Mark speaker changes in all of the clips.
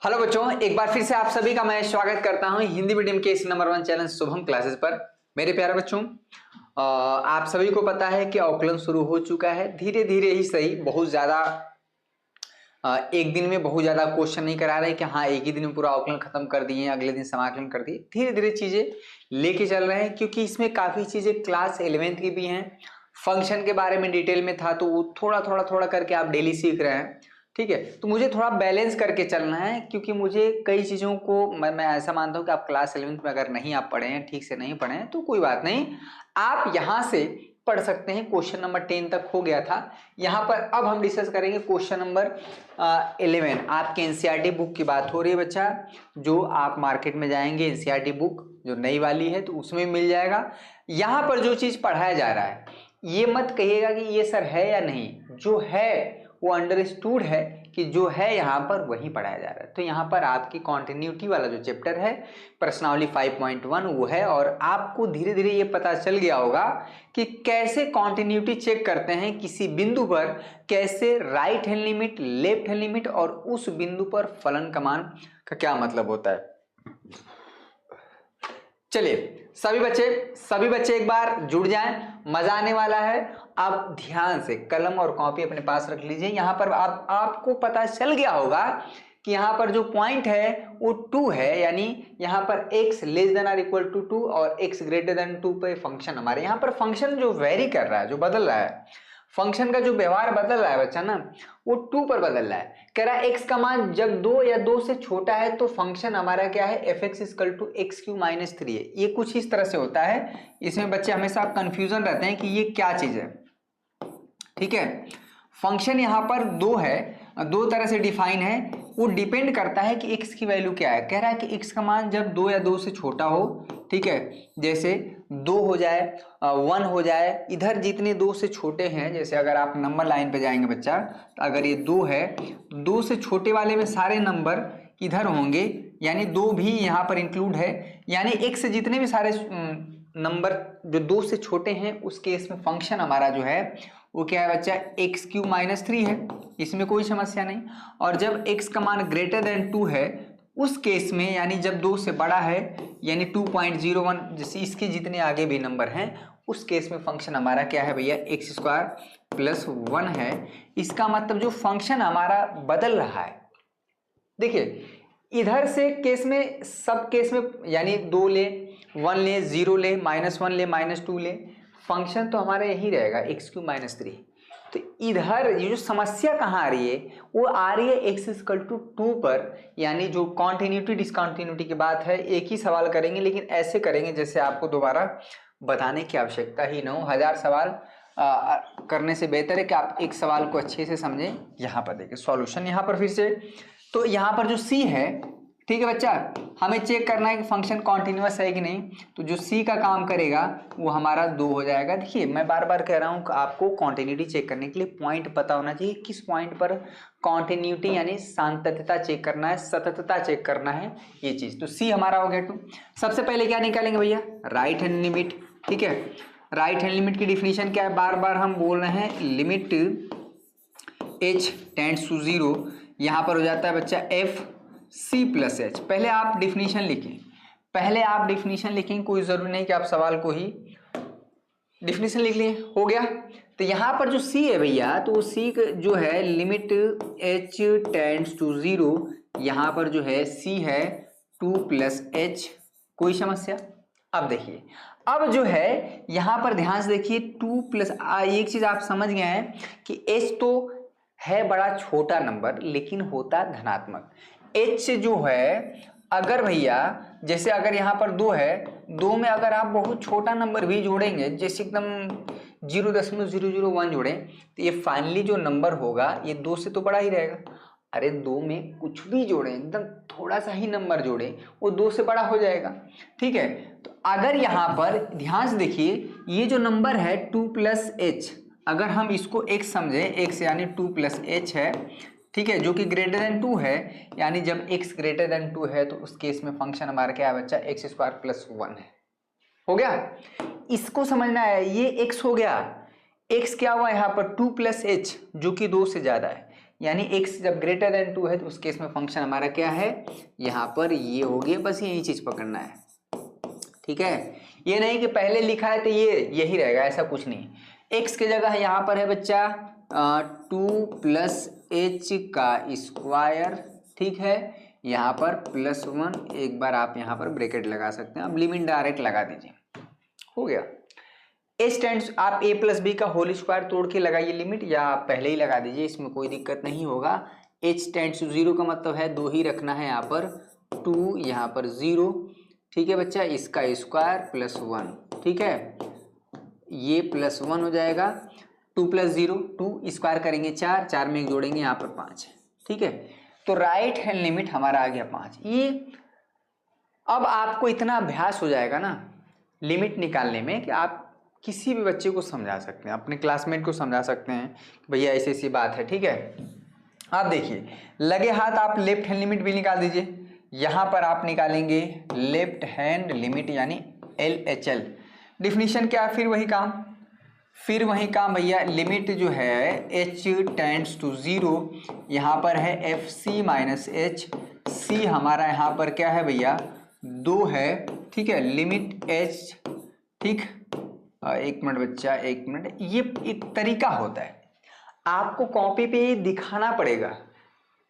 Speaker 1: Hello बच्चों, एक बार फिर से आप सभी का मैं स्वागत करता हूं हिंदी मीडियम के इस नंबर 1 चैनल शुभम क्लासेस पर। मेरे प्यारे बच्चों, आप सभी को पता है कि आकलन शुरू हो चुका है। धीरे धीरे ही सही, बहुत ज्यादा एक दिन में बहुत ज्यादा क्वेश्चन नहीं करा रहे कि हाँ एक ही दिन में पूरा आकलन खत्म कर दिए, अगले दिन समाकलन कर दिए। धीरे धीरे चीजें लेके चल रहे हैं, क्योंकि इसमें काफी चीजें क्लास 11th की भी हैं। फंक्शन के बारे में डिटेल में था, तो वो थोड़ा करके आप डेली सीख रहे हैं। ठीक है, तो मुझे थोड़ा बैलेंस करके चलना है, क्योंकि मुझे कई चीज़ों को मैं ऐसा मानता हूँ कि आप क्लास 11th में अगर नहीं आप पढ़े हैं, ठीक से नहीं पढ़े हैं, तो कोई बात नहीं, आप यहाँ से पढ़ सकते हैं। क्वेश्चन नंबर 10 तक हो गया था। यहाँ पर अब हम डिस्कस करेंगे क्वेश्चन नंबर 11। आपके एनसीईआरटी बुक की बात हो रही है बच्चा, जो आप मार्केट में जाएंगे एनसीईआरटी बुक जो नई वाली है तो उसमें मिल जाएगा। यहाँ पर जो चीज़ पढ़ाया जा रहा है, ये मत कहिएगा कि ये सर है या नहीं, जो है वो अंडरस्टूड है कि जो है यहाँ पर वही पढ़ाया जा रहा है। तो यहाँ पर आपकी कॉन्टिन्यूटी वाला जो चैप्टर है प्रश्नावली 5.1 वो है, और आपको धीरे धीरे ये पता चल गया होगा कि कैसे कॉन्टिन्यूटी चेक करते हैं किसी बिंदु पर, कैसे right hand limit, left hand limit और उस बिंदु पर फलन का मान का क्या मतलब होता है। चलिए सभी बच्चे एक बार जुड़ जाएं, मजा आने वाला है। आप ध्यान से कलम और कॉपी अपने पास रख लीजिए। यहाँ पर आपको पता चल गया होगा कि यहाँ पर जो पॉइंट है वो 2 है, यानी यहाँ पर x less than or equal to 2 और x ग्रेटर देन 2 पे फंक्शन हमारे यहाँ पर फंक्शन जो वेरी कर रहा है, जो बदल रहा है, फंक्शन का जो व्यवहार बदल रहा है बच्चा ना, वो 2 पर बदल रहा है। कह रहा है x का मान जब 2 या 2 से छोटा है तो फंक्शन हमारा क्या है, fx इक्वल टू x³ - 3 है। ये कुछ इस तरह से होता है। इसमें बच्चे हमेशा कंफ्यूजन रहते हैं कि ये क्या चीज है। ठीक है, फंक्शन यहाँ पर 2 है, 2 तरह से डिफाइन है। वो डिपेंड करता है कि x की वैल्यू क्या है। कह रहा है कि x का मान जब 2 या 2 से छोटा हो, ठीक है, जैसे 2 हो जाए, 1 हो जाए, इधर जितने 2 से छोटे हैं, जैसे अगर आप नंबर लाइन पे जाएंगे बच्चा, तो अगर ये 2 है, 2 से छोटे वाले में सारे नंबर इधर होंगे, यानी 2 भी यहाँ पर इंक्लूड है, यानी x से जितने भी सारे नंबर जो 2 से छोटे हैं उस केस में फंक्शन हमारा जो है वो क्या है बच्चा, x³ - 3 है। इसमें कोई समस्या नहीं। और जब x का मान ग्रेटर देन 2 है उस केस में, यानी जब 2 से बड़ा है, यानी 2.01, जैसे इसके जितने आगे भी नंबर हैं, उस केस में फंक्शन हमारा क्या है भैया, x² + 1 है। इसका मतलब जो फंक्शन हमारा बदल रहा है, देखिए इधर से केस में, सब केस में, यानी 2 ले, 1 ले, 0 ले, -1 ले, -2 ले, फंक्शन तो हमारा यही रहेगा x³ - 3। तो इधर ये जो समस्या कहाँ आ रही है, वो आ रही है x = 2 पर। यानी जो कॉन्टिन्यूटी डिसकॉन्टिन्यूटी की बात है, एक ही सवाल करेंगे, लेकिन ऐसे करेंगे जैसे आपको दोबारा बताने की आवश्यकता ही ना हो। 1000 सवाल करने से बेहतर है कि आप एक सवाल को अच्छे से समझें। यहाँ पर देखिए सॉल्यूशन, यहाँ पर फिर से, तो यहाँ पर जो c है, ठीक है बच्चा, हमें चेक करना है कि फंक्शन कॉन्टिन्यूअस है कि नहीं। तो जो c का काम करेगा वो हमारा 2 हो जाएगा। देखिए मैं बार बार कह रहा हूँ कि आपको कॉन्टिन्यूटी चेक करने के लिए पॉइंट पता होना चाहिए, किस पॉइंट पर कॉन्टिन्यूटी यानी सातत्यता चेक करना है, सततता चेक करना है, ये चीज। तो c हमारा हो गया 2। सबसे पहले क्या निकालेंगे भैया, राइट हैंड लिमिट। ठीक है, राइट हैंड लिमिट की डिफिनीशन क्या है, बार बार हम बोल रहे हैं, लिमिट h टेंड्स टू 0, यहाँ पर हो जाता है बच्चा fc + h। पहले आप डिफिनीशन लिखें, कोई जरूरी नहीं कि आप सवाल को ही डिफिनीशन लिख लिए, हो गया। तो यहाँ पर जो c है भैया, तो c जो है लिमिट h टेंड्स टू 0, यहाँ पर जो है c है 2 + h, कोई समस्या। अब देखिए, अब जो है यहाँ पर ध्यान से देखिए, 2 + एक चीज आप समझ गए हैं कि h तो है बड़ा छोटा नंबर, लेकिन होता धनात्मक। h जो है, अगर भैया जैसे अगर यहाँ पर 2 है, 2 में अगर आप बहुत छोटा नंबर भी जोड़ेंगे, जैसे एकदम 0.001 जोड़ें, तो ये फाइनली जो नंबर होगा ये 2 से तो बड़ा ही रहेगा। अरे 2 में कुछ भी जोड़ें, एकदम थोड़ा सा ही नंबर जोड़ें, वो 2 से बड़ा हो जाएगा। ठीक है, तो अगर यहाँ पर ध्यान से देखिए, ये जो नंबर है 2 + h, अगर हम इसको x समझे, x यानी 2 + h है, ठीक है, जो कि ग्रेटर देन 2 है, यानी जब x ग्रेटर देन 2 है तो उस केस में फंक्शन हमारा क्या है बच्चा, x² + 1 है। हो गया, इसको समझना है। ये x हो गया, x क्या हुआ यहाँ पर 2 + h जो कि 2 से ज्यादा है, यानी x जब ग्रेटर देन 2 है तो उस केस में फंक्शन हमारा क्या है, यहाँ पर ये हो गया, बस यही चीज पकड़ना है। ठीक है, ये नहीं कि पहले लिखा है तो ये यही रहेगा, ऐसा कुछ नहीं। x की जगह यहाँ पर है बच्चा 2 प्लस एच का स्क्वायर, ठीक है, यहाँ पर +1, एक बार आप यहाँ पर ब्रैकेट लगा सकते हैं, अब लिमिट डायरेक्ट लगा दीजिए, हो गया। h टेंड्स, आप a प्लस बी का होल स्क्वायर तोड़ के लगाइए लिमिट, या आप पहले ही लगा दीजिए, इसमें कोई दिक्कत नहीं होगा। h टेंड्स टू 0 का मतलब है 2 ही रखना है, यहाँ पर 2, यहाँ पर 0, ठीक है बच्चा, इसका स्क्वायर +1, ठीक है, ये +1 हो जाएगा, 2 + 0 2, स्क्वायर करेंगे 4, 4 में एक जोड़ेंगे यहाँ पर 5, ठीक है। तो राइट हैंड लिमिट हमारा आ गया 5। ये अब आपको इतना अभ्यास हो जाएगा ना लिमिट निकालने में कि आप किसी भी बच्चे को समझा सकते हैं, अपने क्लासमेट को समझा सकते हैं कि भैया ऐसी ऐसी बात है, ठीक है। आप देखिए, लगे हाथ आप लेफ्ट हैंड लिमिट भी निकाल दीजिए। यहाँ पर आप निकालेंगे लेफ्ट हैंड लिमिट यानी LHL। डिफिनीशन क्या है, फिर वही काम भैया, लिमिट जो है h टेंड्स टू 0, यहाँ पर है FC माइनस h, C हमारा यहाँ पर क्या है भैया 2 है, ठीक है, लिमिट h, ठीक, एक मिनट बच्चा, एक मिनट, ये एक तरीका होता है, आपको कॉपी पे दिखाना पड़ेगा।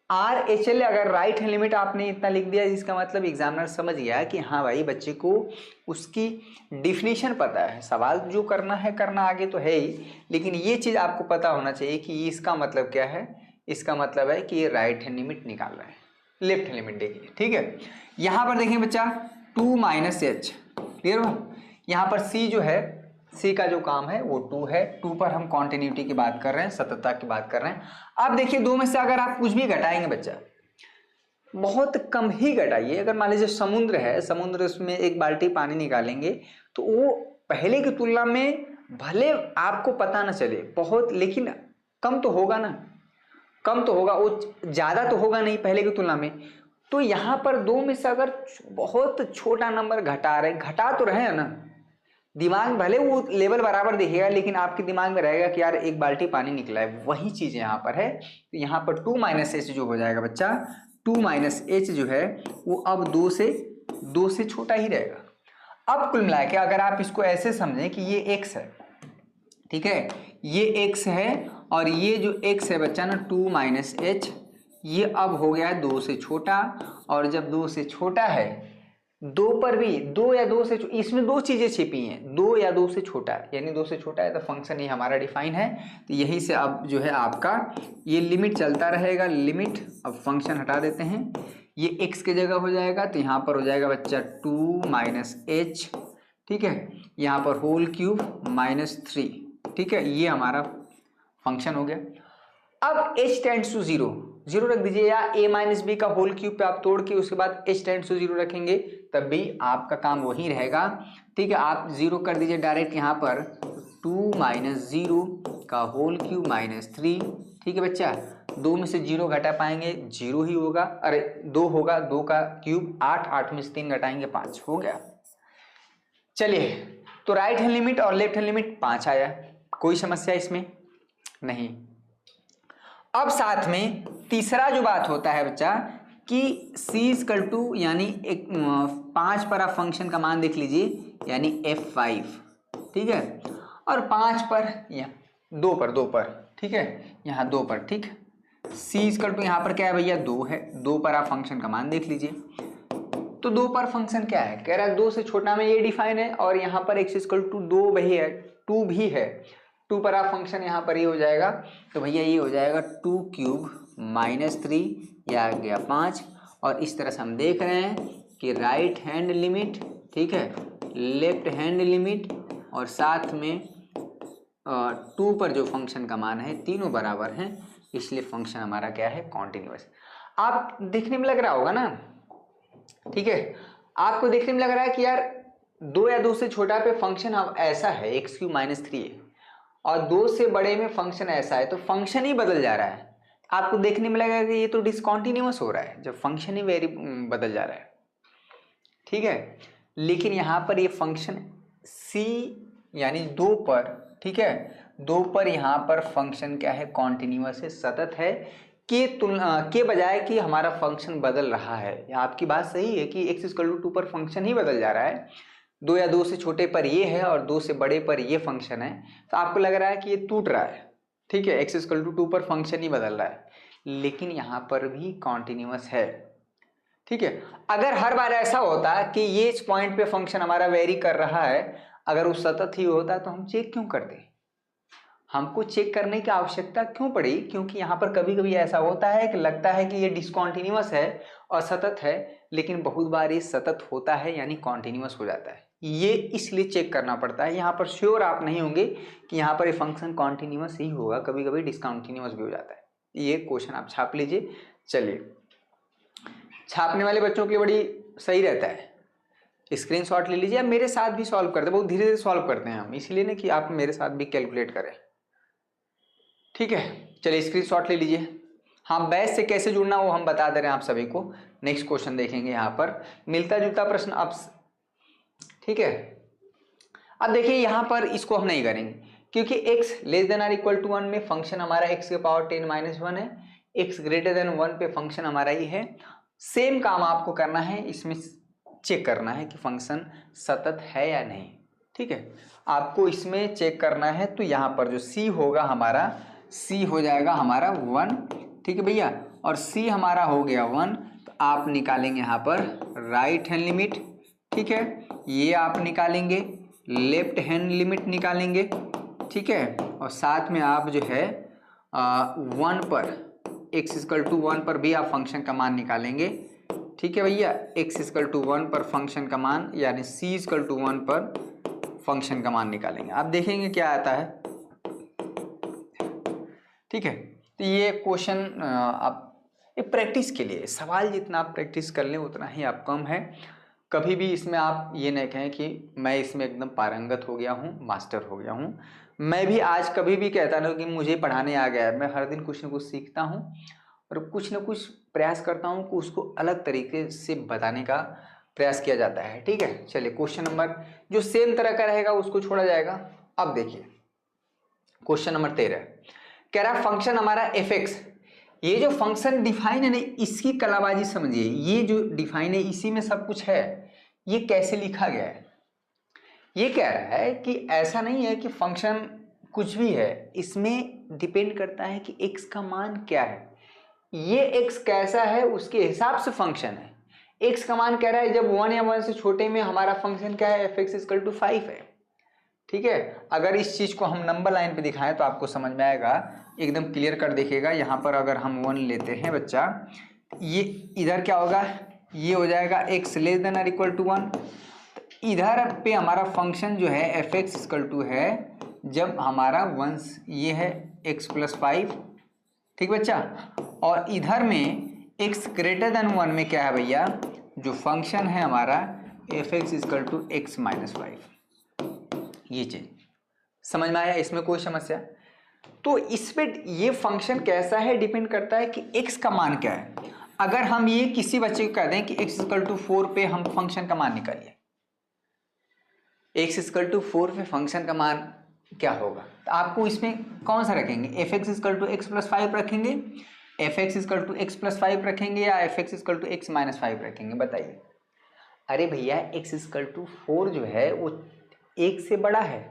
Speaker 1: RHL अगर राइट हैंड लिमिट आपने इतना लिख दिया, इसका मतलब एग्जामिनर समझ गया कि हाँ भाई बच्चे को उसकी डिफिनीशन पता है, सवाल जो करना है करना आगे तो है ही, लेकिन ये चीज़ आपको पता होना चाहिए कि इसका मतलब क्या है। इसका मतलब है कि ये राइट हैंड लिमिट निकाल रहा है, लेफ्ट हैंड लिमिट देखिए, ठीक है। यहाँ पर देखिए बच्चा 2 - h, क्लियर हो। यहाँ पर C जो है, C का जो काम है वो 2 है, 2 पर हम कॉन्टिन्यूटी की बात कर रहे हैं, सततता की बात कर रहे हैं। अब देखिए 2 में से अगर आप कुछ भी घटाएंगे बच्चा, बहुत कम ही घटाइए, अगर मान लीजिए समुद्र है, समुद्र उसमें एक बाल्टी पानी निकालेंगे तो वो पहले की तुलना में भले आपको पता ना चले बहुत, लेकिन कम तो होगा ना, कम तो होगा, वो ज़्यादा तो होगा नहीं पहले की तुलना में। तो यहाँ पर 2 में से अगर बहुत छोटा नंबर घटा रहे, घटा तो रहे हैं ना, दिमाग भले वो लेवल बराबर दिखेगा लेकिन आपके दिमाग में रहेगा कि यार एक बाल्टी पानी निकला है, वही चीज़ यहाँ पर है। तो यहाँ पर 2 - h जो हो जाएगा बच्चा, 2 - h जो है वो अब 2 से छोटा ही रहेगा। अब कुल मिला के अगर आप इसको ऐसे समझें कि ये x है, ठीक है, ये x है, और ये जो x है बच्चा ना 2 - h, ये अब हो गया 2 से छोटा, और जब 2 से छोटा है, 2 पर भी 2 या 2 से, इसमें 2 चीजें छिपी हैं, 2 या 2 से छोटा है, यानी 2 से छोटा है तो फंक्शन ही हमारा डिफाइन है। तो यहीं से अब जो है आपका ये लिमिट चलता रहेगा, लिमिट, अब फंक्शन हटा देते हैं, ये x की जगह हो जाएगा, तो यहाँ पर हो जाएगा बच्चा 2 - h, ठीक है, यहाँ पर होल क्यूब -3, ठीक है, ये हमारा फंक्शन हो गया। अब h टेंड्स टू 0 रख दीजिए, या a - b का होल क्यूब पे आप तोड़ के उसके बाद h टेंड्स टू 0 रखेंगे, तब भी आपका काम वही रहेगा, ठीक है। आप 0 कर दीजिए डायरेक्ट यहाँ पर, 2 - 0 का होल क्यूब -3, ठीक है बच्चा, 2 में से 0 घटा पाएंगे 0 ही होगा, अरे 2 होगा, 2 का क्यूब 8, 8 में से 3 घटाएंगे 5 हो गया। चलिए, तो राइट हैंड लिमिट और लेफ्ट हैंड लिमिट 5 आया, कोई समस्या इसमें नहीं। अब साथ में तीसरा जो बात होता है बच्चा कि c यानी 5 पर आप फंक्शन का मान देख लीजिए, यानी f5, ठीक है, और 5 पर या 2 पर, ठीक है, यहाँ 2 पर, ठीक, c यहाँ पर क्या है भैया 2 है, 2 पर आप फंक्शन का मान देख लीजिए। तो 2 पर फंक्शन क्या है, कह रहा है 2 से छोटा में ये डिफाइन है, और यहाँ पर x 2 वही है, 2 भी है, 2 पर आप फंक्शन यहाँ पर ये हो जाएगा, तो भैया ये हो जाएगा 2 क्यूब -3, यह आ गया 5। और इस तरह से हम देख रहे हैं कि राइट हैंड लिमिट, ठीक है, लेफ्ट हैंड लिमिट, और साथ में 2 पर जो फंक्शन का मान है, तीनों बराबर हैं, इसलिए फंक्शन हमारा क्या है, कॉन्टिन्यूअस। आप देखने में लग रहा होगा ना, ठीक है, आपको देखने में लग रहा है कि यार 2 या 2 से छोटा पे फंक्शन अब ऐसा है x³ -3 है, और 2 से बड़े में फंक्शन ऐसा है, तो फंक्शन ही बदल जा रहा है। आपको देखने में लगेगा कि ये तो डिसकॉन्टिन्यूअस हो रहा है, जब फंक्शन ही बदल जा रहा है, ठीक है। लेकिन यहाँ पर ये फंक्शन c यानी 2 पर, ठीक है, 2 पर यहाँ पर फंक्शन क्या है, कॉन्टिन्यूअस है, सतत है, के बजाय कि हमारा फंक्शन बदल रहा है। आपकी बात सही है कि x इक्वल टू 2 पर फंक्शन ही बदल जा रहा है, 2 या 2 से छोटे पर ये है और 2 से बड़े पर ये फंक्शन है, तो आपको लग रहा है कि ये टूट रहा है, ठीक है, x इक्वल टू 2 पर फंक्शन ही बदल रहा है, लेकिन यहाँ पर भी कॉन्टिन्यूअस है, ठीक है। अगर हर बार ऐसा होता कि ये इस पॉइंट पे फंक्शन हमारा वेरी कर रहा है, अगर वो सतत ही होता तो हम चेक क्यों करते, हमको चेक करने की आवश्यकता क्यों पड़ी? क्योंकि यहाँ पर कभी कभी ऐसा होता है कि लगता है कि ये डिसकॉन्टिन्यूअस है और सतत है, लेकिन बहुत बार ये सतत होता है यानी कॉन्टिन्यूअस हो जाता है, ये इसलिए चेक करना पड़ता है। यहाँ पर श्योर आप नहीं होंगे कि यहाँ पर ये फंक्शन कॉन्टिन्यूअस ही होगा, कभी कभी डिसकॉन्टिन्यूअस भी हो जाता है। ये क्वेश्चन आप छाप लीजिए। चलिए, छापने वाले बच्चों के लिए बड़ी सही रहता है, स्क्रीनशॉट ले लीजिए, आप मेरे साथ भी सॉल्व करते हैं, बहुत धीरे धीरे सॉल्व करते हैं हम, इसलिए ना कि आप मेरे साथ भी कैलकुलेट करें, ठीक है। चलिए स्क्रीनशॉट ले लीजिए। हाँ, बैच से कैसे जुड़ना वो हम बता दे रहे हैं आप सभी को। नेक्स्ट क्वेश्चन देखेंगे, यहाँ पर मिलता जुलता प्रश्न अब, ठीक है। अब देखिए यहाँ पर इसको हम नहीं करेंगे क्योंकि x less than or equal to 1 में फंक्शन हमारा x के पावर 10 माइनस 1 है, x ग्रेटर देन 1 पे फंक्शन हमारा ये है। सेम काम आपको करना है, इसमें चेक करना है कि फंक्शन सतत है या नहीं, ठीक है, आपको इसमें चेक करना है। तो यहाँ पर जो c होगा हमारा, c हो जाएगा हमारा 1, ठीक है भैया, और c हमारा हो गया 1, तो आप निकालेंगे यहाँ पर राइट हैंड लिमिट, ठीक है, ये आप निकालेंगे, लेफ्ट हैंड लिमिट निकालेंगे, ठीक है, और साथ में आप जो है 1 पर x इक्वल टू 1 पर भी आप फंक्शन का मान निकालेंगे, ठीक है भैया, x इक्वल टू 1 पर फंक्शन का मान यानी c इक्वल टू 1 पर फंक्शन का मान निकालेंगे। आप देखेंगे क्या आता है, ठीक है। तो ये क्वेश्चन आप एक प्रैक्टिस के लिए, सवाल जितना आप प्रैक्टिस कर लें उतना ही आप कम है। कभी भी इसमें आप ये नहीं कहें कि मैं इसमें एकदम पारंगत हो गया हूँ, मास्टर हो गया हूँ। मैं भी आज कभी भी कहता ना कि मुझे पढ़ाने आ गया है, मैं हर दिन कुछ ना कुछ सीखता हूँ और कुछ ना कुछ प्रयास करता हूँ कि उसको अलग तरीके से बताने का प्रयास किया जाता है, ठीक है। चलिए क्वेश्चन नंबर जो सेम तरह का रहेगा उसको छोड़ा जाएगा। अब देखिए क्वेश्चन नंबर 13 कह रहा फंक्शन हमारा f(x), ये जो फंक्शन डिफाइन है ना, इसकी कलाबाजी समझिए, ये जो डिफाइन है इसी में सब कुछ है। ये कैसे लिखा गया है, ये कह रहा है कि ऐसा नहीं है कि फंक्शन कुछ भी है, इसमें डिपेंड करता है कि x का मान क्या है, ये x कैसा है उसके हिसाब से फंक्शन है। x का मान कह रहा है जब 1 या 1 से छोटे में हमारा फंक्शन क्या है, f(x) इक्वल टू 5 है, ठीक है। अगर इस चीज को हम नंबर लाइन पे दिखाएं तो आपको समझ में आएगा, एकदम क्लियर कर देखिएगा। यहाँ पर अगर हम 1 लेते हैं बच्चा, ये इधर क्या होगा, ये हो जाएगा x less than or equal to 1, इधर पे हमारा फंक्शन जो है f(x) इक्वल टू है जब हमारा 1 ये है x प्लस 5, ठीक बच्चा, और इधर में x ग्रेटर देन 1 में क्या है भैया, जो फंक्शन है हमारा f(x) equal to x minus 5। ये चीज समझ में आया, इसमें कोई समस्या? तो इसमें ये फंक्शन कैसा है डिपेंड करता है कि x का मान क्या है। अगर हम ये किसी बच्चे को कह दें कि x इक्वल टू 4 पे हम फंक्शन का मान निकालिए, x इक्वल टू 4 पे फंक्शन का मान क्या होगा, तो आपको इसमें कौन सा रखेंगे, f(x) equal to x plus 5 रखेंगे, f(x) equal to x plus 5 रखेंगे, या f(x) equal to x minus 5 रखेंगे, बताइए। अरे भैया x इक्वल टू 4 जो है वो 1 से बड़ा है,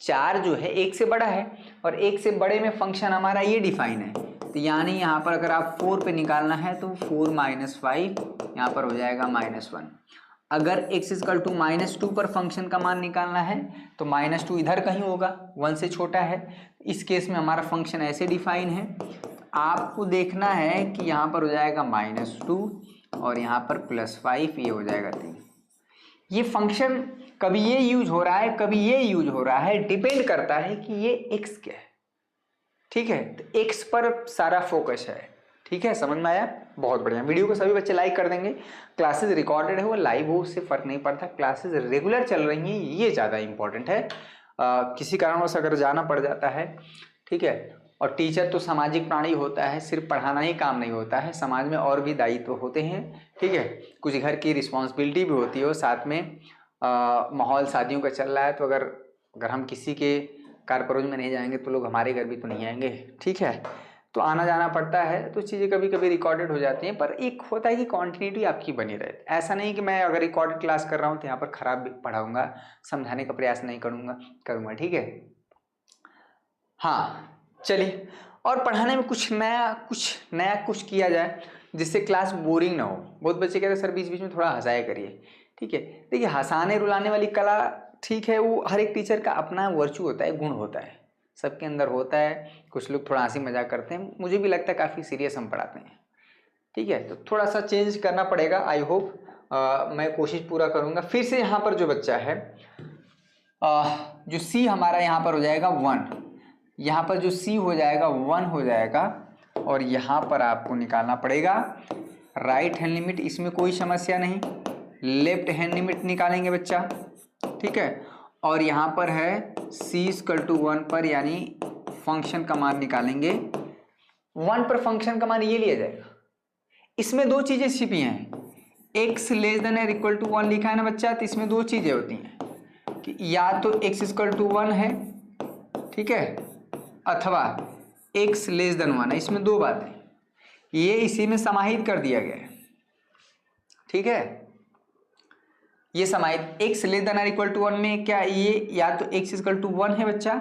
Speaker 1: 4 जो है 1 से बड़ा है, और 1 से बड़े में फंक्शन हमारा ये डिफाइन है। तो यानी यहाँ पर अगर आप 4 पे निकालना है तो 4 माइनस 5 यहाँ पर हो जाएगा -1। अगर x इक्वल टू -2 पर फंक्शन का मान निकालना है तो -2 इधर कहीं होगा, 1 से छोटा है। इस केस में हमारा फंक्शन ऐसे डिफाइन है, आपको देखना है कि यहाँ पर हो जाएगा -2 और यहाँ पर +5, ये हो जाएगा 3। ये फंक्शन कभी ये यूज हो रहा है, कभी ये यूज हो रहा है, डिपेंड करता है कि ये x क्या है, ठीक है। तो x पर सारा फोकस है, ठीक है, समझ में आया, बहुत बढ़िया। वीडियो को सभी बच्चे लाइक कर देंगे, क्लासेस रिकॉर्डेड है वो लाइव हो उससे फर्क नहीं पड़ता, क्लासेस रेगुलर चल रही हैं ये ज़्यादा इंपॉर्टेंट है। किसी कारणवश अगर जाना पड़ जाता है, ठीक है, और टीचर तो सामाजिक प्राणी होता है, सिर्फ पढ़ाना ही काम नहीं होता है, समाज में और भी दायित्व होते हैं, ठीक है, कुछ घर की रिस्पॉन्सिबिलिटी भी होती है, और साथ में माहौल शादियों का चल रहा है, तो अगर हम किसी के कार परोज में नहीं जाएंगे तो लोग हमारे घर भी तो नहीं आएंगे, ठीक है। तो आना जाना पड़ता है, तो चीज़ें कभी कभी रिकॉर्डेड हो जाती हैं, पर एक होता है कि कॉन्टिन्यूटी आपकी बनी रहे। ऐसा नहीं कि मैं अगर रिकॉर्डेड क्लास कर रहा हूँ तो यहाँ पर खराब पढ़ाऊंगा, समझाने का प्रयास नहीं करूँगा, ठीक है। हाँ चलिए, और पढ़ाने में कुछ नया कुछ किया जाए जिससे क्लास बोरिंग ना हो। बहुत बच्चे कहते हैं सर बीच बीच में थोड़ा हंसाया करिए, ठीक है। देखिए हंसाने रुलाने वाली कला ठीक है, वो हर एक टीचर का अपना वर्चू होता है, गुण होता है, सबके अंदर होता है। कुछ लोग थोड़ा हंसी मजाक करते हैं, मुझे भी लगता है काफ़ी सीरियस हम पढ़ाते हैं, ठीक है। तो थोड़ा सा चेंज करना पड़ेगा, आई होप मैं कोशिश पूरा करूँगा। फिर से यहाँ पर जो बच्चा है जो सी हमारा यहाँ पर हो जाएगा 1, यहाँ पर जो सी हो जाएगा 1 हो जाएगा, और यहाँ पर आपको निकालना पड़ेगा राइट हैंड लिमिट, इसमें कोई समस्या नहीं। लेफ्ट हैंड लिमिट निकालेंगे बच्चा, ठीक है। और यहाँ पर है c = 1 पर, यानी फंक्शन का मान निकालेंगे। 1 पर फंक्शन का मान ये लिया जाएगा। इसमें दो चीजें छिपी हैं, x <= 1 लिखा है ना बच्चा, तो इसमें दो चीजें होती हैं कि या तो x = 1 है, ठीक है, अथवा x < 1 है। इसमें दो बातें, ये इसी में समाहित कर दिया गया है, ठीक है। ये समाहित x < 1 में क्या, ये या तो x = 1 है बच्चा,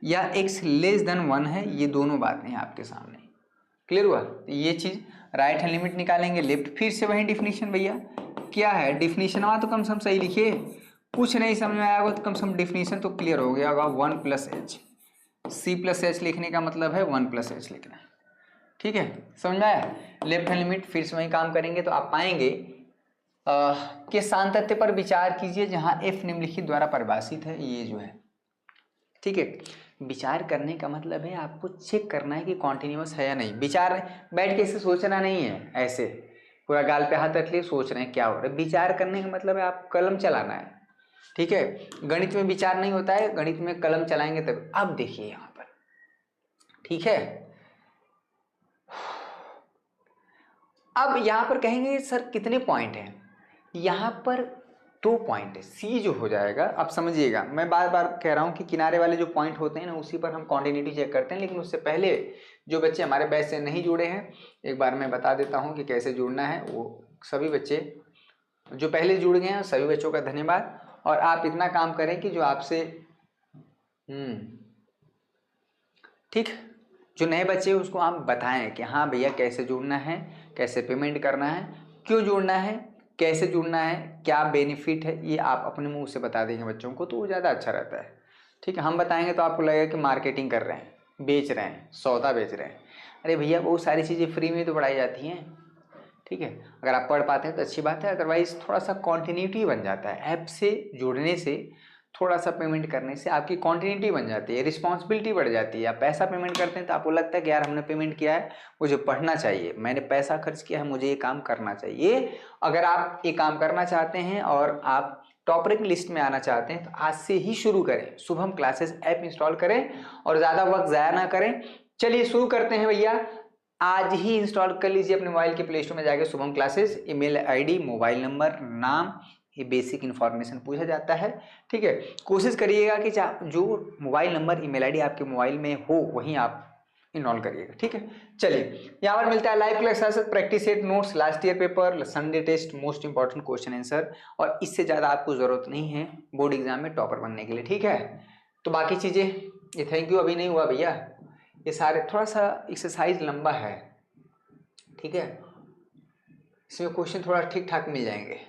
Speaker 1: या x < 1 है, ये दोनों बातें हैं आपके सामने। क्लियर हुआ? तो ये चीज राइट हैंड लिमिट निकालेंगे, लेफ्ट फिर से वही डिफिनीशन। भैया क्या है डिफिनीशन, वहाँ तो कम से कम सही लिखिए, कुछ नहीं समझ में आया होगा तो कम से कम डिफिनीशन तो क्लियर हो गया होगा। 1 + h, c+h लिखने का मतलब है 1 + h लिखना, ठीक है, समझ में आया। लेफ्ट हैंड लिमिट फिर से वही काम करेंगे तो आप पाएंगे कि सातत्य पर विचार कीजिए जहाँ f निम्नलिखित द्वारा परिभाषित है, ये जो है, ठीक है। विचार करने का मतलब है आपको चेक करना है कि कॉन्टिन्यूअस है या नहीं। विचार बैठ के इसे सोचना नहीं है, ऐसे पूरा गाल पे हाथ रख लिए सोच रहे हैं क्या हो रहा है। विचार करने का मतलब है आप कलम चलाना है, ठीक है। गणित में विचार नहीं होता है, गणित में कलम चलाएंगे तब। अब देखिए यहाँ पर, ठीक है। अब यहाँ पर कहेंगे सर कितने पॉइंट हैं, यहाँ पर 2 पॉइंट है। सी जो हो जाएगा, अब समझिएगा, मैं बार बार कह रहा हूँ कि किनारे वाले जो पॉइंट होते हैं ना, उसी पर हम कॉन्टिन्यूटी चेक करते हैं। लेकिन उससे पहले जो बच्चे हमारे बैच से नहीं जुड़े हैं, एक बार मैं बता देता हूँ कि कैसे जुड़ना है। वो सभी बच्चे जो पहले जुड़ गए हैं सभी बच्चों का धन्यवाद। और आप इतना काम करें कि जो आपसे ठीक, जो नए बच्चे हैं उसको आप बताएं कि हाँ भैया कैसे जुड़ना है, कैसे पेमेंट करना है, क्यों जुड़ना है, कैसे जुड़ना है, क्या बेनिफिट है, ये आप अपने मुंह से बता देंगे बच्चों को तो वो ज़्यादा अच्छा रहता है, ठीक है। हम बताएंगे तो आपको लगेगा कि मार्केटिंग कर रहे हैं, बेच रहे हैं, सौदा बेच रहे हैं। अरे भैया बहुत सारी चीज़ें फ्री में तो पढ़ाई जाती हैं, ठीक है। अगर आप पढ़ पाते हैं तो अच्छी बात है, अदरवाइज थोड़ा सा कॉन्टिन्यूटी बन जाता है। ऐप से जुड़ने से, थोड़ा सा पेमेंट करने से आपकी कॉन्टिन्यूटी बन जाती है, रिस्पॉन्सिबिलिटी बढ़ जाती है। आप पैसा पेमेंट करते हैं तो आपको लगता है कि यार हमने पेमेंट किया है, मुझे पढ़ना चाहिए, मैंने पैसा खर्च किया है, मुझे ये काम करना चाहिए। अगर आप ये काम करना चाहते हैं और आप टॉपर की लिस्ट में आना चाहते हैं तो आज से ही शुरू करें, शुभम क्लासेस ऐप इंस्टॉल करें और ज़्यादा वक्त ज़ाया ना करें। चलिए शुरू करते हैं भैया, आज ही इंस्टॉल कर लीजिए अपने मोबाइल के प्ले स्टोर में जाकर Shubham classes. Email ID, mobile number, नाम, ये बेसिक इन्फॉर्मेशन पूछा जाता है, ठीक है। कोशिश करिएगा कि जो मोबाइल नंबर ईमेल आईडी आपके मोबाइल में हो वहीं आप इनरोल करिएगा, ठीक है। चलिए यहाँ पर मिलता है live classes, practice set, notes, last year paper, Sunday test, most important question answer, और इससे ज़्यादा आपको ज़रूरत नहीं है बोर्ड एग्जाम में टॉपर बनने के लिए, ठीक है। तो बाकी चीज़ें ये थैंक यू अभी नहीं हुआ भैया, ये सारे थोड़ा सा एक्सरसाइज लंबा है, ठीक है, इसमें क्वेश्चन थोड़ा ठीक ठाक मिल जाएंगे।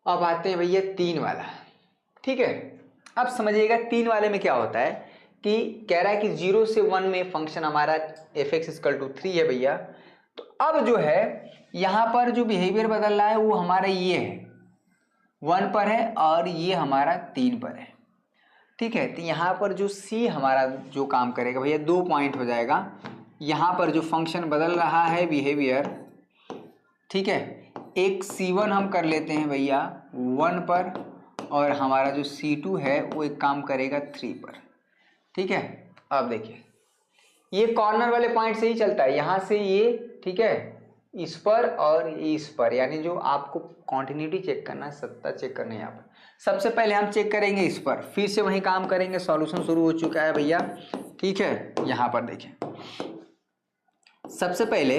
Speaker 1: अब आते हैं भैया 3 वाला, ठीक है। अब समझिएगा 3 वाले में क्या होता है कि कह रहा है कि 0 से 1 में फंक्शन हमारा f(x = 3 है भैया। तो अब जो है यहाँ पर जो बिहेवियर बदल रहा है वो हमारा ये है 1 पर है और ये हमारा 3 पर है, ठीक है। तो यहाँ पर जो c हमारा जो काम करेगा भैया 2 पॉइंट हो जाएगा। यहाँ पर जो फंक्शन बदल रहा है बिहेवियर, ठीक है, एक c1 हम कर लेते हैं भैया 1 पर और हमारा जो c2 है वो एक काम करेगा 3 पर, ठीक है। अब देखिए ये कॉर्नर वाले पॉइंट से ही चलता है, यहाँ से ये, ठीक है, इस पर और इस पर, यानी जो आपको कॉन्टिन्यूटी चेक करना है, सत्ता चेक करना है यहाँ पर। सबसे पहले हम चेक करेंगे इस पर, फिर से वही काम करेंगे। सॉल्यूशन शुरू हो चुका है भैया, ठीक है। यहाँ पर देखें, सबसे पहले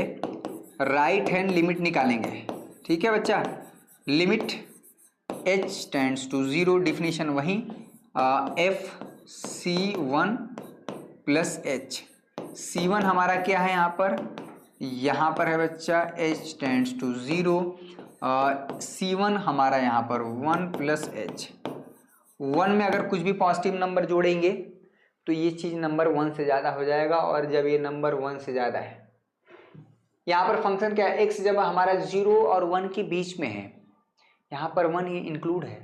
Speaker 1: राइट हैंड लिमिट निकालेंगे, ठीक है बच्चा। Limit h tends to 0, definition वही FC1 प्लस h। C1 हमारा क्या है यहाँ पर है बच्चा h टेंड्स टू 0, C1 हमारा यहाँ पर 1 प्लस h। 1 में अगर कुछ भी पॉजिटिव नंबर जोड़ेंगे तो ये चीज़ नंबर 1 से ज़्यादा हो जाएगा, और जब ये नंबर 1 से ज़्यादा है, यहाँ पर फंक्शन क्या है, x जब हमारा 0 और 1 के बीच में है, यहाँ पर 1 ही इंक्लूड है,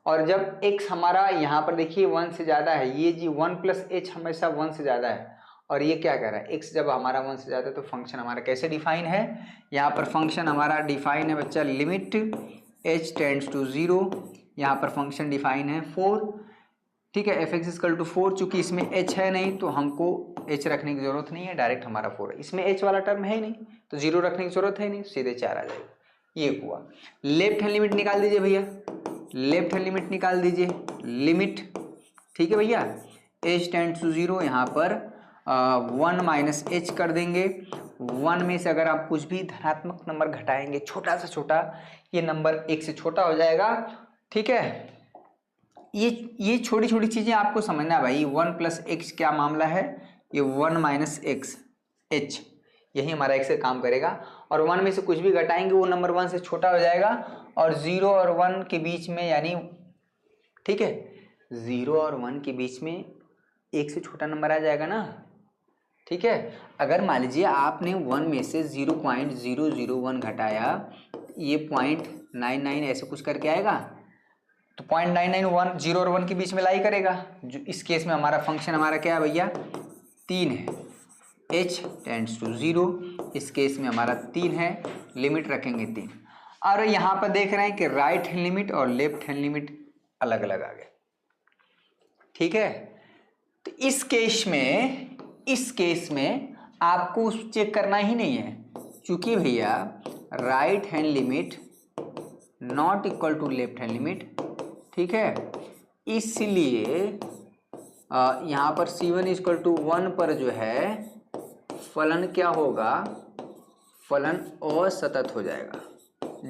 Speaker 1: और जब x हमारा यहाँ पर देखिए 1 से ज़्यादा है, ये जी 1 प्लस h हमेशा 1 से ज़्यादा है, और ये क्या कह रहा है, x जब हमारा 1 से ज़्यादा है तो फंक्शन हमारा कैसे डिफाइन है, यहाँ पर फंक्शन हमारा डिफाइन है बच्चा लिमिट h टेंड्स टू 0, यहाँ पर फंक्शन डिफाइन है 4, ठीक है। f(x = 4), चूंकि इसमें h है नहीं तो हमको h रखने की जरूरत नहीं है, डायरेक्ट हमारा 4 है। इसमें h वाला टर्म है ही नहीं तो 0 रखने की जरूरत है नहीं, सीधे 4 आ जाएगा। ये हुआ। लेफ्ट हैंड लिमिट निकाल दीजिए भैया, लेफ्ट हैंड लिमिट निकाल दीजिए, लिमिट, ठीक है भैया, h टेंड्स टू 0, यहाँ पर 1 माइनस h कर देंगे। 1 में से अगर आप कुछ भी धनात्मक नंबर घटाएंगे, छोटा से छोटा, ये नंबर 1 से छोटा हो जाएगा, ठीक है। ये छोटी छोटी चीजें आपको समझना है भाई। 1 प्लस एक्स क्या मामला है, ये 1 माइनस एक्स h, यही हमारा x से काम करेगा, और 1 में से कुछ भी घटाएंगे वो नंबर 1 से छोटा हो जाएगा, और 0 और 1 के बीच में, यानी ठीक है, 0 और 1 के बीच में 1 से छोटा नंबर आ जाएगा ना, ठीक है। अगर मान लीजिए आपने 1 में से 0.001 घटाया, ये 0.99 ऐसे कुछ करके आएगा, तो 0.99 0 और 1 के बीच में लाई करेगा। जो इस केस में हमारा फंक्शन हमारा क्या है भैया, 3 है, h टेंड्स टू 0, इस केस में हमारा 3 है, लिमिट रखेंगे 3। और यहाँ पर देख रहे हैं कि राइट हैंड लिमिट और लेफ्ट हैंड लिमिट अलग अलग आ गए, ठीक है। तो इस केस में आपको चेक करना ही नहीं है, क्योंकि भैया right hand limit not equal to left hand limit, ठीक है। इसलिए यहाँ पर C1 = 1 पर जो है फलन क्या होगा, फलन असतत हो जाएगा,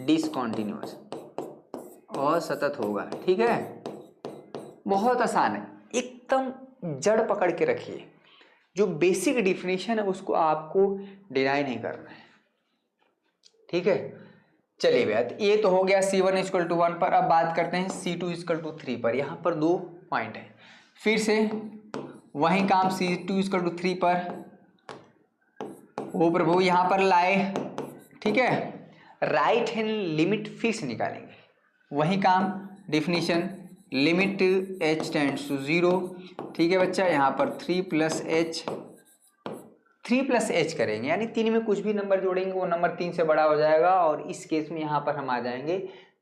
Speaker 1: डिसकंटिन्यूअस, असतत होगा, ठीक है। बहुत आसान है, एकदम जड़ पकड़ के रखिए। जो बेसिक डिफिनीशन है उसको आपको डिनाई नहीं करना है, ठीक है। चलिए भैया, ये तो हो गया C1 = 1 पर। अब बात करते हैं C2 = 3 पर। यहाँ पर 2 पॉइंट है, फिर से वही काम C2 = 3 पर ओ प्रभु यहाँ पर लाए, ठीक है। राइट हैंड लिमिट फिर से निकालेंगे, वही काम, definition limit h tends to 0, ठीक है बच्चा। यहाँ पर 3 प्लस h करेंगे, यानी 3 में कुछ भी नंबर जोड़ेंगे वो नंबर 3 से बड़ा हो जाएगा, और इस केस में यहाँ पर हम आ जाएंगे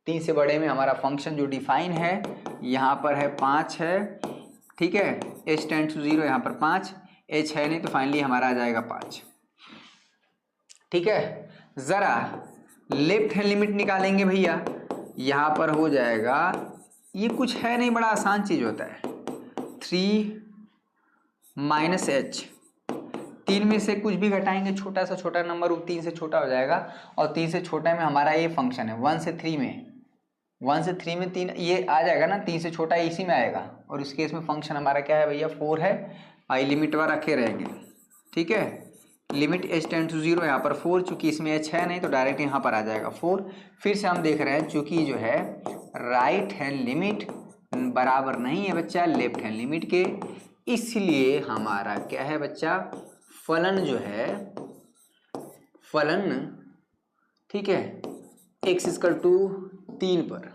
Speaker 1: 3 से बड़े में। हमारा फंक्शन जो डिफाइन है यहाँ पर है 5 है, ठीक है। h टेंड्स टू 0, यहाँ पर 5, h है नहीं तो फाइनली हमारा आ जाएगा 5, ठीक है। जरा लेफ्ट हैंड लिमिट निकालेंगे भैया, यहाँ पर हो जाएगा, ये कुछ है नहीं, बड़ा आसान चीज होता है, 3 माइनस h। 3 में से कुछ भी घटाएंगे, छोटा सा छोटा नंबर वो 3 से छोटा हो जाएगा, और 3 से छोटा में हमारा ये फंक्शन है 1 से 3 में, 1 से 3 में 3 ये आ जाएगा ना, 3 से छोटा इसी में आएगा, और इस केस में फंक्शन हमारा क्या है भैया, 4 है। आई लिमिट वाला रखे रहेंगे, ठीक है। लिमिट h टेंड्स टू 0, यहाँ पर 4, चूंकि इसमें h है नहीं तो डायरेक्ट यहाँ पर आ जाएगा 4। फिर से हम देख रहे हैं, चूंकि जो है राइट हैंड लिमिट बराबर नहीं है बच्चा लेफ्ट हैंड लिमिट के, इसलिए हमारा क्या है बच्चा, फलन जो है, फलन, ठीक है, x = 3 पर,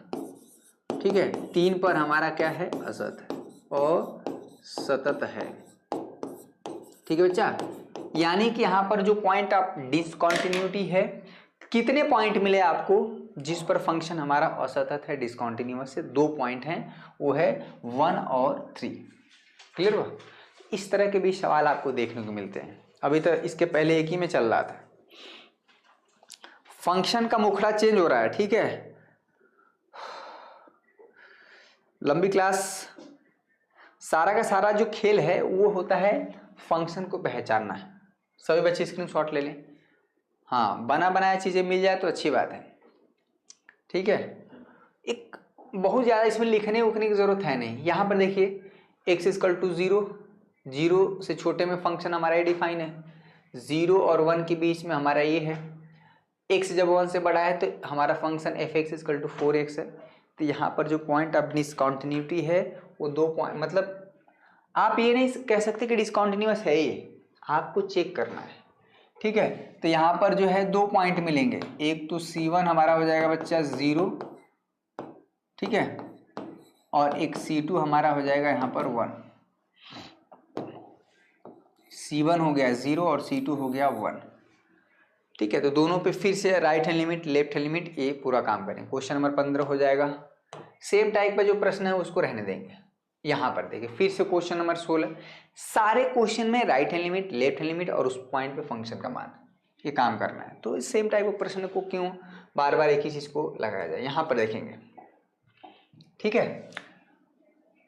Speaker 1: ठीक है, 3 पर हमारा क्या है, असत है और सतत है, ठीक है बच्चा। यानी कि यहाँ पर जो पॉइंट आप डिसकंटिन्यूटी है, कितने पॉइंट मिले आपको जिस पर फंक्शन हमारा असतत है, डिसकंटिन्यूअस से? 2 पॉइंट हैं, वो है 1 और 3। क्लियर हुआ? इस तरह के भी सवाल आपको देखने को मिलते हैं। अभी तो इसके पहले एक ही में चल रहा था, फंक्शन का मुखड़ा चेंज हो रहा है, ठीक है। लंबी क्लास, सारा का सारा जो खेल है वो होता है फंक्शन को पहचानना है। सभी बच्चे स्क्रीनशॉट ले लें। हाँ, बना बनाया चीजें मिल जाए तो अच्छी बात है, ठीक है। एक बहुत ज़्यादा इसमें लिखने उखने की ज़रूरत है नहीं। यहाँ पर देखिए x इक्वल टू 0, 0 से छोटे में फंक्शन हमारा ये डिफाइन है, 0 और 1 के बीच में हमारा ये है, x जब 1 से बड़ा है तो हमारा function f(x) equal to 4x है। तो यहाँ पर जो पॉइंट अपनी डिसकॉन्टिन्यूटी है वो 2 पॉइंट, मतलब आप ये नहीं कह सकते कि डिसकॉन्टिन्यूअस है, ये आपको चेक करना है, ठीक है। तो यहाँ पर जो है 2 पॉइंट मिलेंगे, एक तो C1 हमारा हो जाएगा बच्चा 0, ठीक है, और एक C2 हमारा हो जाएगा यहाँ पर 1। C1 हो गया 0 और C2 हो गया 1, ठीक है। तो दोनों पे फिर से right hand limit left hand limit ये पूरा काम करें। क्वेश्चन नंबर 15 हो जाएगा। सेम टाइप का जो प्रश्न है उसको रहने देंगे। यहाँ पर देखिए फिर से क्वेश्चन नंबर 16, सारे क्वेश्चन में right hand limit left hand limit और उस पॉइंट पे फंक्शन का मान ये काम करना है। तो इस सेम टाइप ऑफ प्रश्न को क्यों बार बार एक ही चीज को लगाया जाए। यहाँ पर देखेंगे, ठीक है,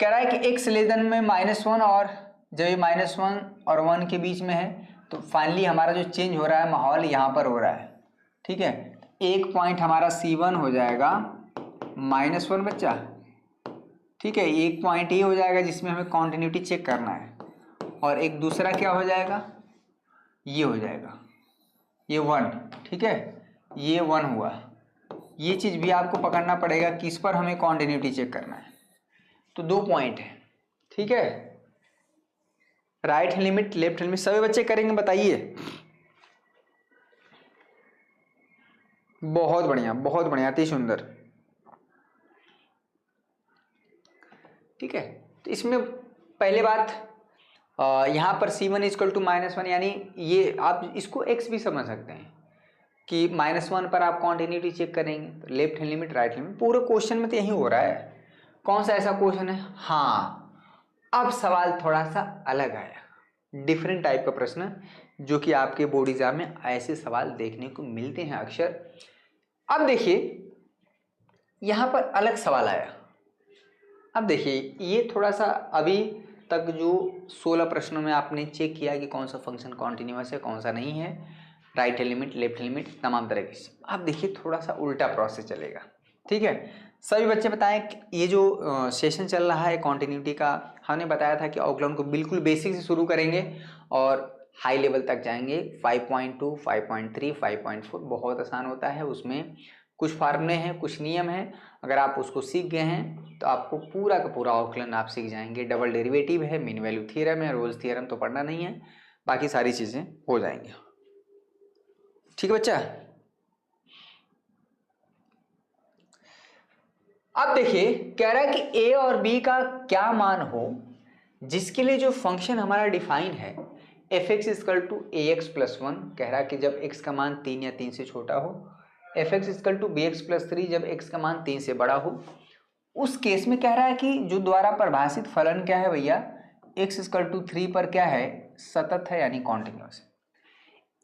Speaker 1: कह रहा है कि x लेदन में -1 और जब ये -1 और 1 के बीच में है तो फाइनली हमारा जो चेंज हो रहा है माहौल यहाँ पर हो रहा है, ठीक है। एक पॉइंट हमारा C1 हो जाएगा -1 बच्चा, ठीक है। एक पॉइंट ये हो जाएगा जिसमें हमें कॉन्टिन्यूटी चेक करना है, और एक दूसरा क्या हो जाएगा, ये हो जाएगा ये 1, ठीक है, ये 1 हुआ। ये चीज़ भी आपको पकड़ना पड़ेगा किस पर हमें कॉन्टिन्यूटी चेक करना है। तो 2 पॉइंट है, ठीक है, right hand limit left hand limit. सभी बच्चे करेंगे बताइए। बहुत बढ़िया बहुत बढ़िया, अति सुंदर, ठीक है। तो इसमें पहले बात यहाँ पर C1 इक्वल टू -1, यानी ये आप इसको x भी समझ सकते हैं कि -1 पर आप कॉन्टिन्यूटी चेक करेंगे तो left hand limit right hand limit. पूरे क्वेश्चन में तो यही हो रहा है। कौन सा ऐसा क्वेश्चन है, हाँ अब सवाल थोड़ा सा अलग आया, डिफरेंट टाइप का प्रश्न, जो कि आपके बोर्ड एग्जाम में ऐसे सवाल देखने को मिलते हैं अक्सर। अब देखिए यहाँ पर अलग सवाल आया। अब देखिए ये थोड़ा सा अभी तक जो 16 प्रश्नों में आपने चेक किया कि कौन सा फंक्शन कॉन्टिन्यूअस है कौन सा नहीं है, right hand limit left hand limit तमाम तरह की। अब देखिए थोड़ा सा उल्टा प्रोसेस चलेगा, ठीक है। सभी बच्चे बताएं ये जो सेशन चल रहा है कॉन्टिन्यूटी का, हमने बताया था कि आउटलाइन को बिल्कुल बेसिक से शुरू करेंगे और हाई लेवल तक जाएंगे। 5.2 5.3 5.4 बहुत आसान होता है, उसमें कुछ फार्मूले हैं कुछ नियम हैं, अगर आप उसको सीख गए हैं तो आपको पूरा का पूरा आउटलाइन आप सीख जाएंगे। डबल डेरिवेटिव है, मीन वैल्यू थ्योरम है, रोल्स थ्योरम तो पढ़ना नहीं है, बाकी सारी चीजें हो जाएंगी, ठीक है बच्चा। अब देखिए कह रहा है कि a और b का क्या मान हो जिसके लिए जो फंक्शन हमारा डिफाइन है f(x) equal to ax plus 1, कह रहा है कि जब x का मान 3 या 3 से छोटा हो, f(x) equal to bx plus 3 जब x का मान 3 से बड़ा हो। उस केस में कह रहा है कि जो द्वारा परिभाषित फलन क्या है भैया, x इक्वल टू 3 पर क्या है, सतत है यानी कॉन्टिन्यूअस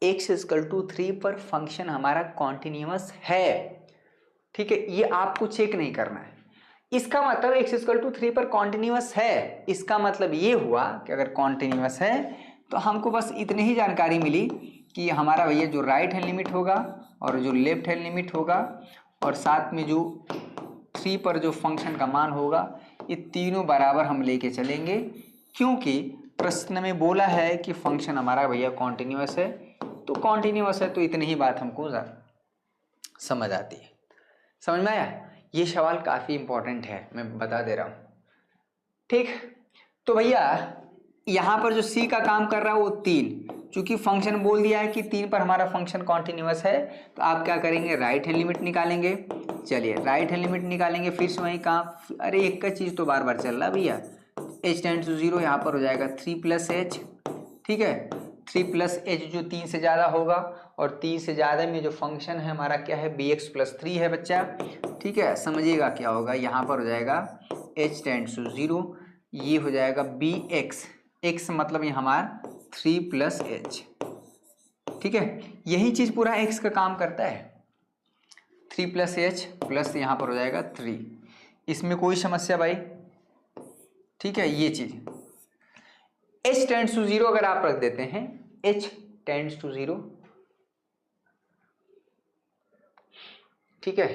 Speaker 1: है। x इक्वल टू 3 पर फंक्शन हमारा कॉन्टिन्यूअस है, ठीक है, ये आपको चेक नहीं करना है। इसका मतलब x इक्वल टू 3 पर कॉन्टिन्यूअस है, इसका मतलब ये हुआ कि अगर कॉन्टिन्यूअस है तो हमको बस इतनी ही जानकारी मिली कि हमारा भैया जो राइट हैंड लिमिट होगा और जो लेफ्ट हैंड लिमिट होगा और साथ में जो 3 पर जो फंक्शन का मान होगा, ये तीनों बराबर हम लेके चलेंगे, क्योंकि प्रश्न में बोला है कि फंक्शन हमारा भैया कॉन्टिन्यूअस है। तो कॉन्टिन्यूअस है तो इतनी ही बात हमको समझ आती है। समझ में आया? ये सवाल काफ़ी इंपॉर्टेंट है, मैं बता दे रहा हूँ, ठीक। तो भैया यहाँ पर जो c का काम कर रहा है वो 3, चूंकि फंक्शन बोल दिया है कि 3 पर हमारा फंक्शन कॉन्टिन्यूअस है, तो आप क्या करेंगे, राइट हैंड लिमिट निकालेंगे। चलिए राइट हैंड लिमिट निकालेंगे, फिर से वही काम, अरे एक का चीज़ तो बार बार चल रहा है भैया। h टेंड्स टू 0 यहाँ पर हो जाएगा 3 प्लस h, ठीक है, 3 प्लस h जो 3 से ज़्यादा होगा, और 3 से ज़्यादा में जो फंक्शन है हमारा क्या है, bx प्लस 3 है बच्चा, ठीक है। समझिएगा क्या होगा, यहाँ पर हो जाएगा h टेंड्स टू 0, ये हो जाएगा bx, x मतलब ये हमारा 3 प्लस h, ठीक है। यही चीज़ पूरा x का काम करता है, 3 प्लस एच प्लस यहाँ पर हो जाएगा 3। इसमें कोई समस्या भाई? ठीक है, ये चीज h टेंड्स टू 0 अगर आप रख देते हैं, h टेंड्स टू 0, ठीक है,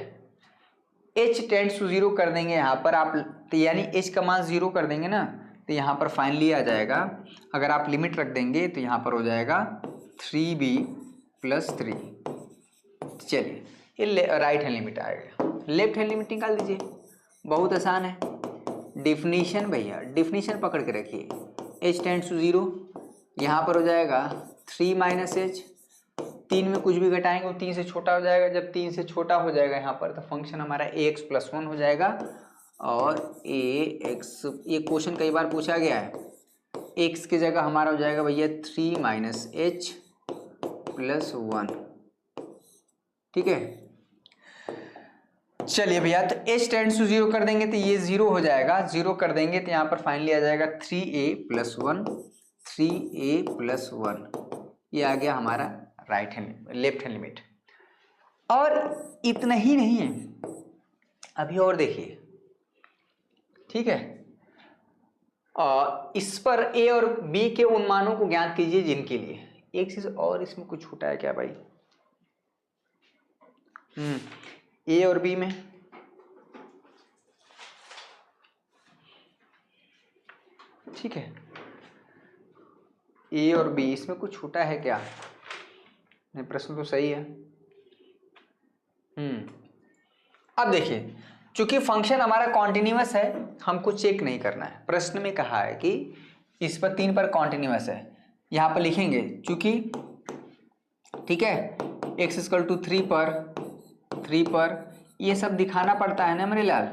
Speaker 1: h टेंड्स टू 0 कर देंगे यहाँ पर आप, तो यानी h का मान 0 कर देंगे ना, तो यहाँ पर फाइनली आ जाएगा, अगर आप लिमिट रख देंगे तो यहाँ पर हो जाएगा 3b प्लस 3। चलिए ये राइट हैंड लिमिट आएगा। लेफ्ट हैंड लिमिट निकाल दीजिए, बहुत आसान है। डिफिनीशन भैया, डिफिनीशन पकड़ के रखिए, h टेंड्स टू 0, यहाँ पर हो जाएगा 3 माइनस एच, 3 में कुछ भी घटाएंगे वो 3 से छोटा हो जाएगा, जब 3 से छोटा हो जाएगा यहाँ पर तो फंक्शन हमारा ax प्लस 1 हो जाएगा। और ax, ये क्वेश्चन कई बार पूछा गया है, x की जगह हमारा हो जाएगा भैया 3 माइनस एच प्लस 1, ठीक है। चलिए भैया, तो h टेंड्स टू 0 कर देंगे तो ये 0 हो जाएगा, 0 कर देंगे तो यहाँ पर फाइनली आ जाएगा 3a प्लस 1, 3a प्लस 1, ये आ गया हमारा right hand left hand limit. और इतना ही नहीं है, अभी और देखिए, ठीक है। इस पर a और b के उन मानों को ज्ञात कीजिए जिनके लिए, एक चीज और इसमें कुछ छूटा है क्या भाई? a और b में, ठीक है, a और b इसमें कुछ छूटा है क्या? नहीं, प्रश्न तो सही है। अब देखिए, चूंकि फंक्शन हमारा कॉन्टिन्यूअस है, हमको चेक नहीं करना है। प्रश्न में कहा है कि इस पर 3 पर कॉन्टिन्यूअस है, यहाँ पर लिखेंगे चूंकि, ठीक है, x इक्वल टू 3 पर ये सब दिखाना पड़ता है ना मेरे लाल,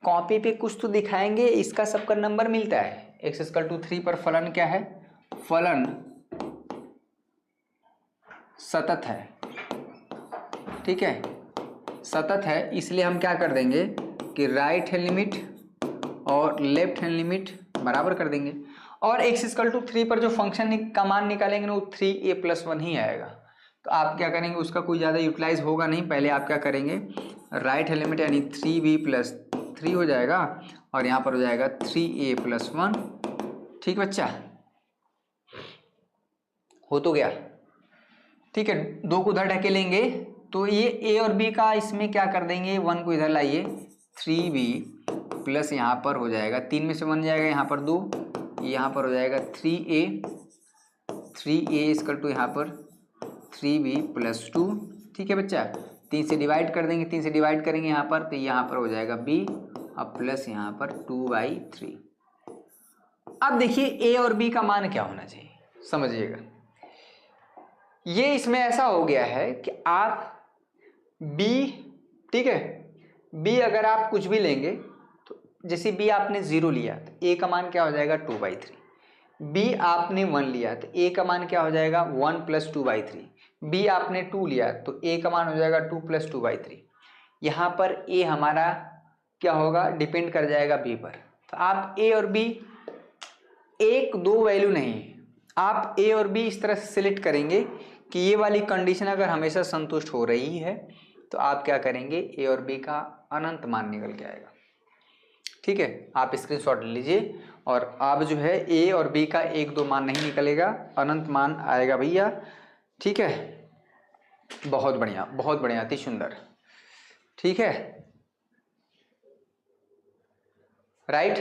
Speaker 1: कॉपी पे कुछ तो दिखाएंगे, इसका सबका नंबर मिलता है। x इक्वल टू 3 पर फलन क्या है? फलन सतत है, ठीक है, सतत है, इसलिए हम क्या कर देंगे कि राइट हैंड लिमिट और लेफ्ट हैंड लिमिट बराबर कर देंगे। और x इक्वल टू 3 पर जो फंक्शन का मान निकालेंगे ना वो 3a प्लस 1 ही आएगा। तो आप क्या करेंगे, उसका कोई ज़्यादा यूटिलाइज होगा नहीं, पहले आप क्या करेंगे, राइट हैंड लिमिट यानी 3b प्लस 3 हो जाएगा और यहाँ पर हो जाएगा 3a प्लस 1, ठीक बच्चा, हो तो गया, ठीक है। 2 को उधर ढकेलेंगे तो ये a और b का इसमें क्या कर देंगे, 1 को इधर लाइए, 3b प्लस यहाँ पर हो जाएगा 3 में से 1 जाएगा, यहाँ पर 2, यहाँ पर हो जाएगा 3a इक्वल टू यहाँ पर 3b प्लस 2, ठीक है बच्चा। 3 से डिवाइड कर देंगे, 3 से डिवाइड करेंगे यहाँ पर तो यहाँ पर हो जाएगा b अब प्लस यहाँ पर 2/3। अब देखिए a और b का मान क्या होना चाहिए, समझिएगा। ये इसमें ऐसा हो गया है कि आप b, ठीक है, b अगर आप कुछ भी लेंगे तो जैसे b आपने 0 लिया तो a का मान क्या हो जाएगा 2/3, b आपने 1 लिया तो a का मान क्या हो जाएगा 1 प्लस 2/3, b आपने 2 लिया तो a का मान हो जाएगा 2 प्लस 2/3। यहाँ पर a हमारा क्या होगा, डिपेंड कर जाएगा b पर। तो आप a और b, 1-2 वैल्यू नहीं, आप a और b इस तरह से सिलेक्ट करेंगे कि ये वाली कंडीशन अगर हमेशा संतुष्ट हो रही है तो आप क्या करेंगे, a और b का अनंत मान निकल के आएगा, ठीक है। आप स्क्रीनशॉट लीजिए और अब जो है a और b का 1-2 मान नहीं निकलेगा, अनंत मान आएगा भैया, ठीक है। बहुत बढ़िया, बहुत बढ़िया, अति सुंदर, ठीक है, राइट।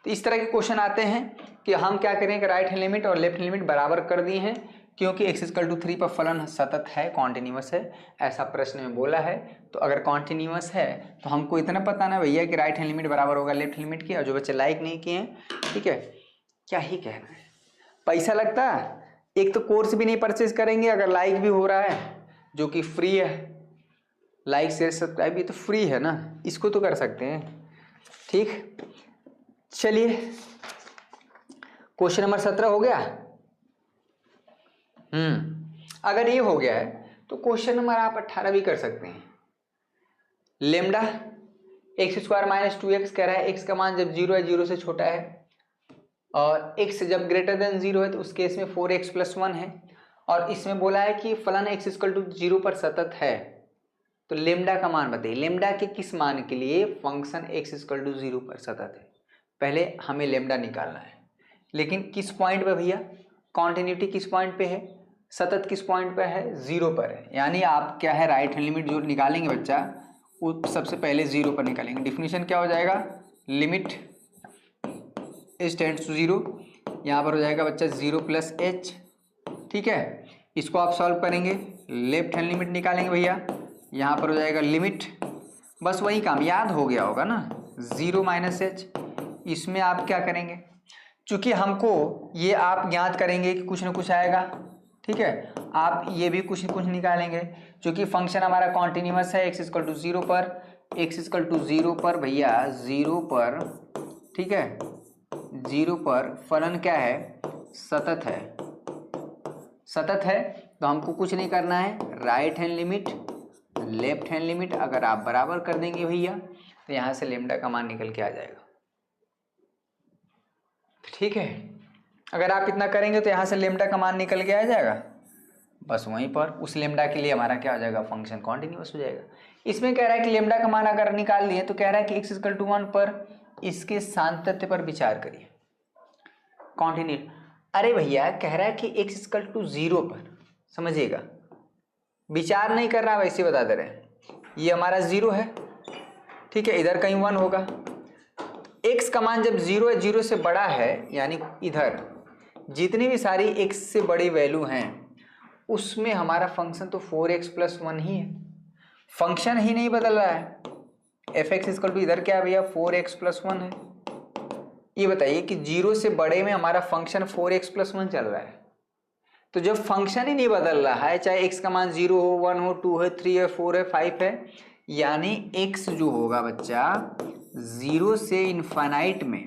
Speaker 1: तो इस तरह के क्वेश्चन आते हैं कि हम क्या करें कि राइट हैंड लिमिट और लेफ्ट हैंड लिमिट बराबर कर दिए हैं, क्योंकि x इक्वल टू 3 पर फलन सतत है, कॉन्टिन्यूअस है, ऐसा प्रश्न में बोला है। तो अगर कॉन्टिन्यूअस है तो हमको इतना पता ना भैया कि राइट हैंड लिमिट बराबर होगा लेफ्ट हैंड लिमिट की। और जो बच्चे लाइक नहीं किए हैं, ठीक है, क्या ही कहना है, पैसा लगता है, एक तो कोर्स भी नहीं परचेज करेंगे, अगर लाइक भी हो रहा है जो कि फ्री है, लाइक शेयर सब्सक्राइब भी तो फ्री है ना, इसको तो कर सकते हैं, ठीक। चलिए क्वेश्चन नंबर 17 हो गया। अगर ये हो गया है तो क्वेश्चन नंबर आप 18 भी कर सकते हैं। लेमडा x² माइनस 2x कह रहा है, x का मान जब 0 है, 0 से छोटा है, और x जब ग्रेटर देन 0 है तो उस केस में 4x प्लस 1 है। और इसमें बोला है कि फलन x इक्वल टू 0 पर सतत है, तो लेमडा का मान बताइए, लेमडा के किस मान के लिए फंक्शन x इक्वल टू 0 पर सतत है। पहले हमें लेमडा निकालना है, लेकिन किस पॉइंट पे भैया, कॉन्टिन्यूटी किस पॉइंट पे है, सतत किस पॉइंट पे है, 0 पर है। यानी आप क्या है राइट हैंड लिमिट जो निकालेंगे बच्चा वो सबसे पहले 0 पर निकालेंगे। डिफिनीशन क्या हो जाएगा, लिमिट एच टेंड्स टू 0, यहाँ पर हो जाएगा बच्चा 0 प्लस एच। ठीक है, इसको आप सॉल्व करेंगे, लेफ्ट हैंड लिमिट निकालेंगे भैया, यहाँ पर हो जाएगा लिमिट, बस वही काम याद हो गया होगा ना, 0 माइनस एच। इसमें आप क्या करेंगे, चूंकि हमको ये आप याद करेंगे कि कुछ ना कुछ आएगा, ठीक है, आप ये भी कुछ न कुछ निकालेंगे। चूंकि फंक्शन हमारा कॉन्टिन्यूअस है x इक्वल टू 0 पर, x इक्वल टू 0 पर भैया 0 पर, ठीक है, 0 पर फलन क्या है, सतत है। सतत है तो हमको कुछ नहीं करना है, right hand limit left hand limit अगर आप बराबर कर देंगे भैया तो यहाँ से लेमडा का मान निकल के आ जाएगा। ठीक है, अगर आप इतना करेंगे तो यहाँ से लेमडा का मान निकल के आ जाएगा। बस वहीं पर उस लेमडा के लिए हमारा क्या हो जाएगा, फंक्शन कॉन्टिन्यूअस हो जाएगा। इसमें कह रहा है कि लेमडा का मान अगर निकाल लिए तो कह रहा है कि x इक्वल टू 1 पर इसके सातत्य पर विचार करिए, कॉन्टिन्यू। अरे भैया कह रहा है कि x इक्वल टू 0 पर, समझिएगा, विचार नहीं कर रहा, वैसे बता दे रहे हैं। ये हमारा 0 है, ठीक है, इधर कहीं 1 होगा। x का मान जब 0 है, 0 से बड़ा है, यानी इधर जितनी भी सारी x से बड़ी वैल्यू हैं उसमें हमारा फंक्शन तो 4x प्लस 1 ही है, फंक्शन ही नहीं बदल रहा है। f(x) इक्वल टू इधर क्या है भैया, 4x प्लस 1 है। ये बताइए कि 0 से बड़े में हमारा फंक्शन 4x प्लस 1 चल रहा है, तो जब फंक्शन ही नहीं बदल रहा है, चाहे x का मान 0 हो, 1 हो, 2 है, 3 है, 4 है, 5 है, यानी x जो होगा बच्चा 0 से इनफाइनाइट में,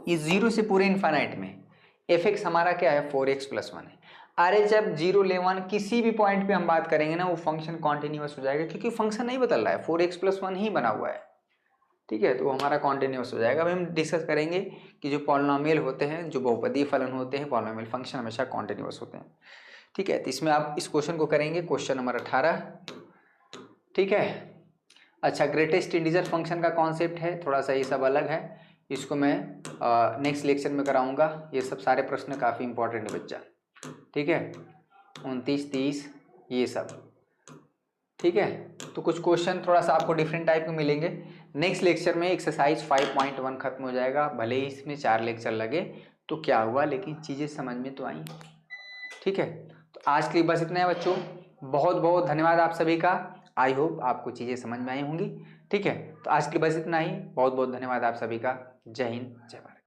Speaker 1: इस 0 से पूरे इनफाइनाइट में f(x) हमारा क्या है, 4x प्लस 1 है। अरे जब 0 ले 1 किसी भी पॉइंट पे हम बात करेंगे ना, वो फंक्शन कॉन्टिन्यूअस हो जाएगा, क्योंकि फंक्शन नहीं बदल रहा है, 4x प्लस 1 ही बना हुआ है। ठीक है, तो वो हमारा कॉन्टिन्यूअस हो जाएगा। अभी हम डिस्कस करेंगे कि जो पॉलिनोमियल होते हैं, जो बहुपदीय फलन होते हैं, पॉलिनोमियल फंक्शन हमेशा कॉन्टिन्यूअस होते हैं। ठीक है, तो इसमें आप इस क्वेश्चन को करेंगे, क्वेश्चन नंबर 18। ठीक है, अच्छा, ग्रेटेस्ट इंटीजर फंक्शन का कॉन्सेप्ट है, थोड़ा सा ये सब अलग है, इसको मैं नेक्स्ट लेक्चर में कराऊंगा। ये सब सारे प्रश्न काफ़ी इंपॉर्टेंट है बच्चा, ठीक है, 29, 30 ये सब। ठीक है, तो कुछ क्वेश्चन थोड़ा सा आपको डिफरेंट टाइप के मिलेंगे। नेक्स्ट लेक्चर में एक्सरसाइज 5.1 खत्म हो जाएगा, भले ही इसमें 4 लेक्चर लगे तो क्या हुआ, लेकिन चीज़ें समझ में तो आई। ठीक है, तो आज के लिए बस इतना है बच्चों, बहुत बहुत धन्यवाद आप सभी का। आई होप आपको चीज़ें समझ में आई होंगी। ठीक है, तो आज के लिए बस इतना ही, बहुत बहुत धन्यवाद आप सभी का। जय हिंद, जय भारत।